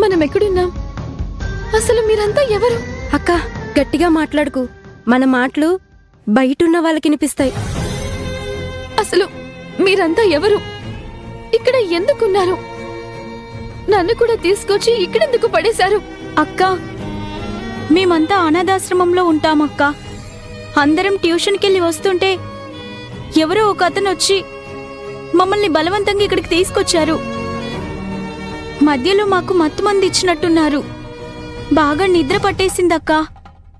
మనం ఎక్కడున్నాం? అసలు మీరంతా ఎవరు? అక్క గట్టిగా మాట్లాడుకు, మన మాటలు బయటున్న వాళ్ళకి వినిపిస్తాయి. అసలు మీరంతా ఎవరు? ఇక్కడ ఎందుకున్నారు? నన్ను కూడా తీసుకొచ్చి ఇక్కడెందుకు పడేశారు? అక్క, మేమంతా అనాథాశ్రమంలో ఉంటామక్క. అందరం ట్యూషన్కెళ్ళి వస్తుంటే ఎవరో ఒక అతను వచ్చి మమ్మల్ని బలవంతంగా ఇక్కడికి తీసుకొచ్చారు. మధ్యలో మాకు మత్తుమంది ఇచ్చినట్టున్నారు. బాగా నిద్ర పట్టేసిందక్క.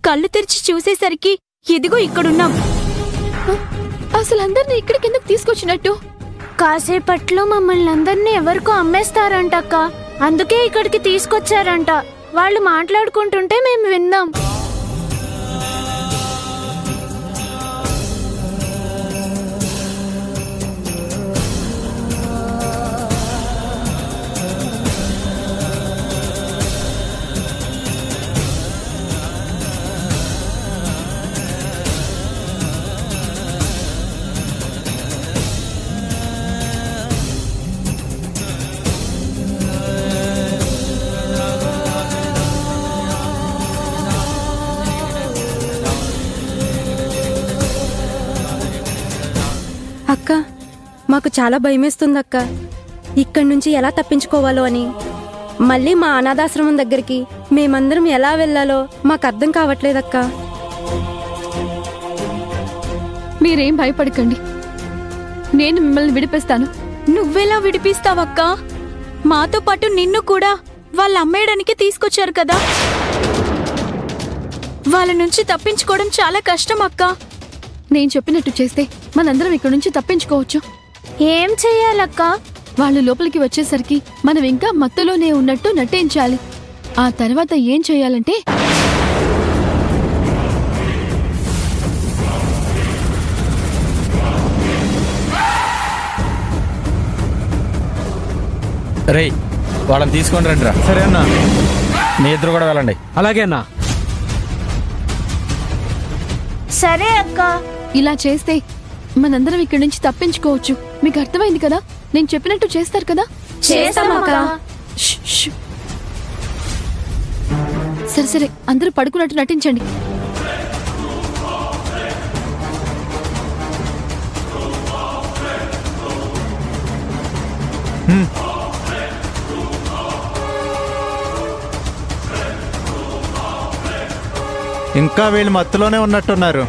కళ్ళు తెరిచి చూసేసరికి ఇదిగో ఇక్కడున్నాం. అసలు అందరినీ ఇక్కడికి ఎందుకు తీసుకొచ్చినట్టు? కాసేపట్లో మమ్మల్ని అందరినీ ఎవరికో అమ్మేస్తారంటక్క. అందుకే ఇక్కడికి తీసుకొచ్చారంట. వాళ్ళు మాట్లాడుకుంటుంటే మేము విన్నాం. అక్క మాకు చాలా భయమేస్తుందక్క, ఇక్కడి నుంచి ఎలా తప్పించుకోవాలో అని. మళ్ళీ మా అనాథాశ్రమం దగ్గరికి మేమందరం ఎలా వెళ్ళాలో మాకు అర్థం కావట్లేదక్క. మీరేం భయపడకండి, నేను మిమ్మల్ని విడిపిస్తాను. నువ్వెలా విడిపిస్తావక్క? మాతో పాటు నిన్ను కూడా వాళ్ళ అమ్మేయడానికి తీసుకొచ్చారు కదా. వాళ్ళ నుంచి తప్పించుకోవడం చాలా కష్టం అక్క. నేను చెప్పినట్టు చేస్తే మనందరం ఇక్కడ నుంచి తప్పించుకోవచ్చు. ఏం చెయ్యాలక్క? వాళ్ళు లోపలికి వచ్చేసరికి మనం ఇంకా మత్తులోనే ఉన్నట్టు నటించాలి. ఆ తర్వాత ఏం చెయ్యాలంటే, రేయ్ వాళ్ళని తీసుకొని రండి రా. సరే అన్నా. మీ ఇద్దరు కూడా వెళ్ళండి. అలాగే అన్నా. సరే అక్క. ఇలా చేస్తే మనందరం ఇక్కడి నుంచి తప్పించుకోవచ్చు. మీకు అర్థమైంది కదా? నేను చెప్పినట్టు చేస్తారు కదా? చేస్తామక్క. సరే సరే, అందరూ పడుకున్నట్టు నటించండి. ఇంకా వీళ్ళు మత్తులోనే ఉన్నట్టున్నారు.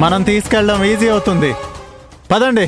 మనం తీసుకెళ్ళడం ఈజీ అవుతుంది. పదండి.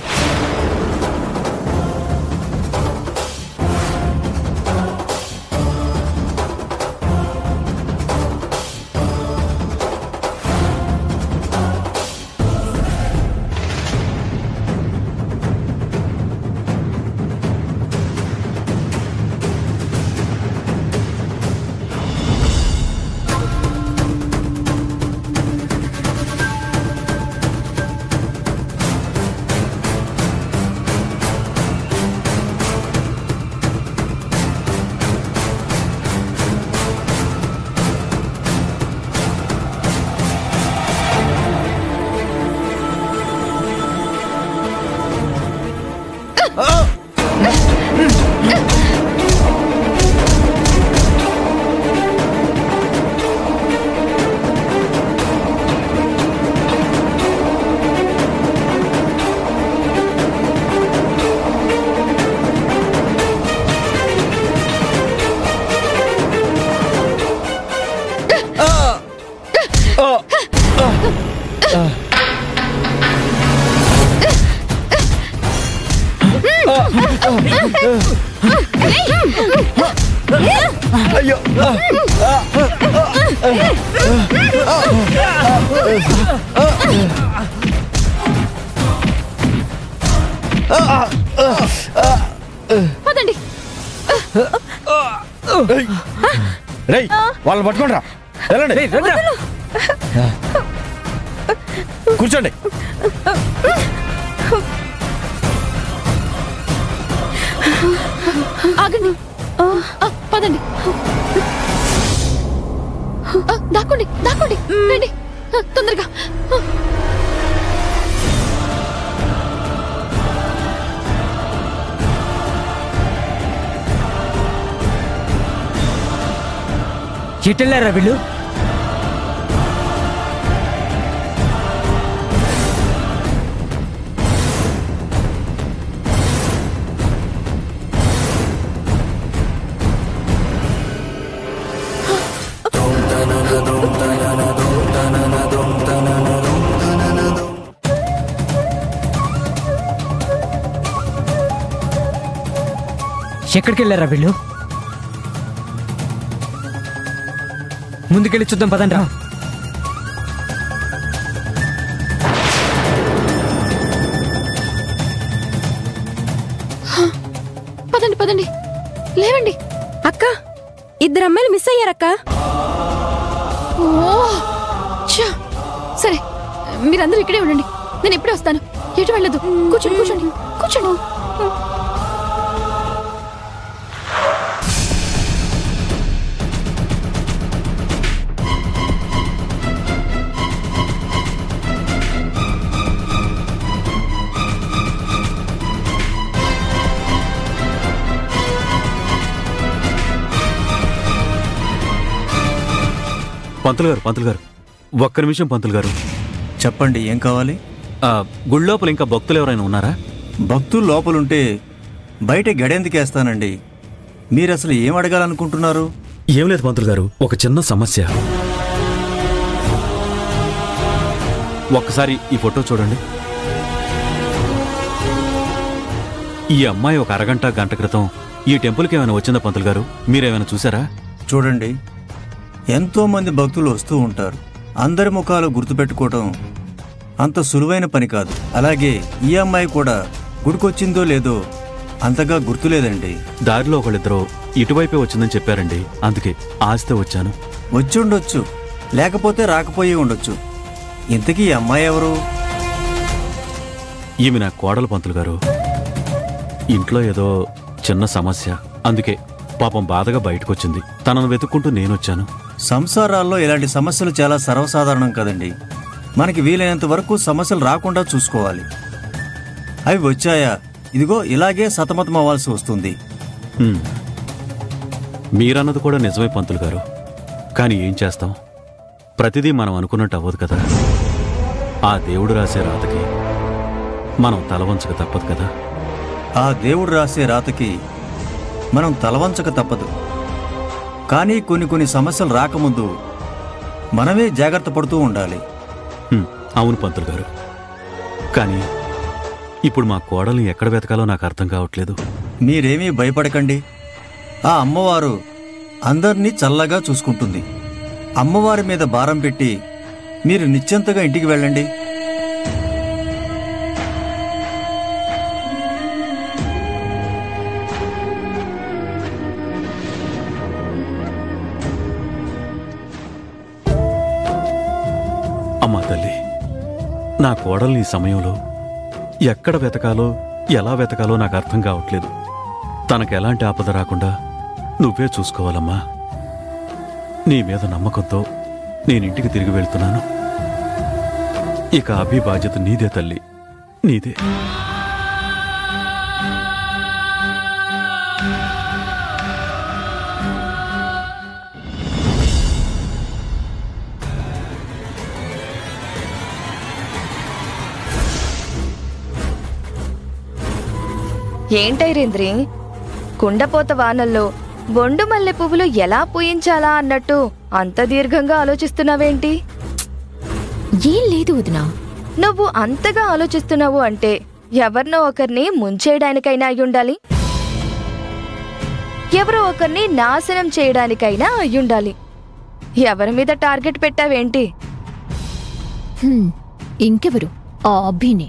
అయ్యో పదండి. రేయ్ వాళ్ళని పట్టుకోండి రా. వెళ్ళండి. కూర్చోండి. ఆగండి. పదండి. దాక్కోండి దాక్కోండి. రండి తొందరగా. ఎటెళ్ళారా వీళ్ళు? ఎక్కడికి వెళ్ళారా వీళ్ళు? ముందుకెళ్ళి చూద్దాం పదండ్రా. పదండి పదండి, లేవండి. అక్క, 2 అమ్మాయిలు మిస్ అయ్యారక్క. ఓ ఛ! సరే, మీరందరూ ఇక్కడే ఉండండి, నేను ఇప్పుడే వస్తాను. ఎటు వెళ్ళదు. కూర్చోండి కూర్చోండి కూర్చోండి. పంతులు గారు ఒక్క నిమిషం. పంతులు గారు చెప్పండి, ఏం కావాలి? గుడి లోపల ఇంకా భక్తులు ఎవరైనా ఉన్నారా? భక్తులు లోపలుంటే బయట గడెందుకేస్తానండి? మీరు అసలు ఏం అడగాలనుకుంటున్నారు? ఏం లేదు పంతులు గారు, ఒక చిన్న సమస్య. ఒక్కసారి ఈ ఫోటో చూడండి. ఈ అమ్మాయి ఒక అరగంట గంట క్రితం ఈ టెంపుల్కి ఏమైనా వచ్చిందా పంతులు గారు? మీరేమైనా చూసారా? చూడండి, ఎంతోమంది భక్తులు వస్తూ ఉంటారు. అందరి ముఖాలు గుర్తుపెట్టుకోవటం అంత సులువైన పని కాదు. అలాగే ఈ అమ్మాయి కూడా గుడికొచ్చిందో లేదో అంతగా గుర్తులేదండి. దారిలో ఒకళ్ళిద్దరూ ఇటువైపే వచ్చిందని చెప్పారండి, అందుకే ఆశతో వచ్చాను. వచ్చి ఉండొచ్చు, లేకపోతే రాకపోయి ఉండొచ్చు. ఇంతకీ ఈ అమ్మాయి ఎవరు? ఈమె నా కోడలు పంతులు గారు. ఇంట్లో ఏదో చిన్న సమస్య, అందుకే పాపం బాధగా బయటకొచ్చింది. తనను వెతుక్కుంటూ నేనొచ్చాను. సంసారాల్లో ఇలాంటి సమస్యలు చాలా సర్వసాధారణం కదండి. మనకి వీలైనంత వరకు సమస్యలు రాకుండా చూసుకోవాలి. అవి వచ్చాయా, ఇదిగో ఇలాగే సతమతం అవ్వాల్సి వస్తుంది. మీరన్నది కూడా నిజమే పంతులు గారు, కానీ ఏం చేస్తాం, ప్రతిదీ మనం అనుకున్నట్టు అవ్వదు కదా. ఆ దేవుడు రాసే రాతకి మనం తలవంచక తప్పదు కదా. ఆ దేవుడు రాసే రాతకి మనం తలవంచక తప్పదు. కానీ కొన్ని సమస్యలు రాకముందు మనమే జాగ్రత్త పడుతూ ఉండాలి. అవును పంతులు గారు, కానీ ఇప్పుడు మా కోడల్ని ఎక్కడ వెతకాలో నాకు అర్థం కావట్లేదు. మీరేమీ భయపడకండి. ఆ అమ్మవారు అందర్నీ చల్లగా చూసుకుంటుంది. అమ్మవారి మీద భారం పెట్టి మీరు నిశ్చింతగా ఇంటికి వెళ్ళండి. అమ్మా తల్లి, నా కోడల్ని ఈ సమయంలో ఎక్కడ వెతకాలో ఎలా వెతకాలో నాకు అర్థం కావట్లేదు. తనకు ఎలాంటి ఆపద రాకుండా నువ్వే చూసుకోవాలమ్మా. నీ మీద నమ్మకంతో నేనింటికి తిరిగి వెళ్తున్నాను. ఇక అభి బాధ్యత నీదే తల్లి, నీదే. ఏంటైరేంద్రి, కుండపోత వానల్లో బొండు మల్లె పువ్వులు ఎలా పూయించాలా అన్నట్టు అంత దీర్ఘంగా ఆలోచిస్తున్నావేంటి? ఏం లేదు వదినా. నువ్వు అంతగా ఆలోచిస్తున్నావు అంటే ఎవరినో ఒకరిని ముంచేయడానికైనా అయ్యుండాలి, ఎవరో ఒకరిని నాశనం చేయడానికైనా అయ్యుండాలి. ఎవరి మీద టార్గెట్ పెట్టావేంటి? ఇంకెవరు? ఆ అభినే.